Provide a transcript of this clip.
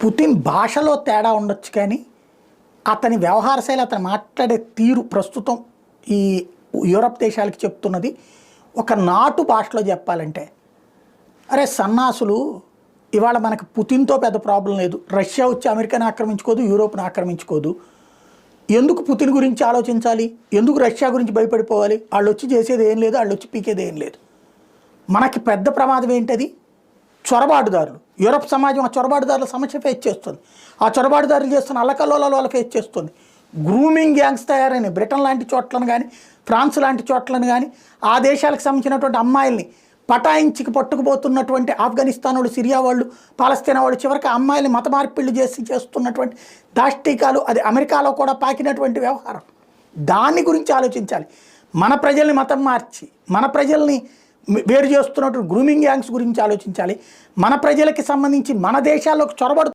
Putin భాషలో తేడా ఉండొచ్చు కానీ అతని వ్యవహార శైలి, అతను మాట్లాడే తీరు ప్రస్తుతం ఈ యూరప్ దేశాలకి చెప్తున్నది ఒక నాటు భాషలో చెప్పాలంటే, అరే సన్నాసులు, ఇవాళ మనకు పుతిన్తో పెద్ద ప్రాబ్లం లేదు, రష్యా వచ్చి అమెరికాని ఆక్రమించుకోదు, యూరోప్ని ఆక్రమించుకోదు, ఎందుకు పుతిన్ గురించి ఆలోచించాలి, ఎందుకు రష్యా గురించి భయపడిపోవాలి, వాళ్ళు వచ్చి చేసేది ఏం లేదు, వాళ్ళు వచ్చి పీకేది ఏం లేదు. మనకి పెద్ద ప్రమాదం ఏంటది? చొరబాటుదారులు. యూరప్ సమాజం ఆ చొరబాటుదారుల సమస్య ఫేస్ చేస్తుంది. ఆ చొరబాటుదారులు చేస్తున్న అల్లకల్లోల వాళ్ళు ఫేస్ చేస్తుంది. గ్రూమింగ్ గ్యాంగ్స్ తయారైన బ్రిటన్ లాంటి చోట్లను కానీ, ఫ్రాన్స్ లాంటి చోట్లను కానీ, ఆ దేశాలకు సంబంధించినటువంటి అమ్మాయిల్ని పటాయించికి పట్టుకుపోతున్నటువంటి ఆఫ్ఘనిస్తాన్ వాళ్ళు, సిరియా వాళ్ళు, పాలస్తీనా వాళ్ళు, చివరికి అమ్మాయిల్ని మత మార్పిళ్ళు చేస్తున్నటువంటి దాష్టీకాలు, అది అమెరికాలో కూడా పాకినటువంటి వ్యవహారం. దాని గురించి ఆలోచించాలి. మన ప్రజల్ని మతం మార్చి మన ప్రజల్ని వేరు చేస్తున్నటువంటి గ్రూమింగ్ గ్యాంగ్స్ గురించి ఆలోచించాలి. మన ప్రజలకి సంబంధించి మన దేశాల్లోకి చొరబడు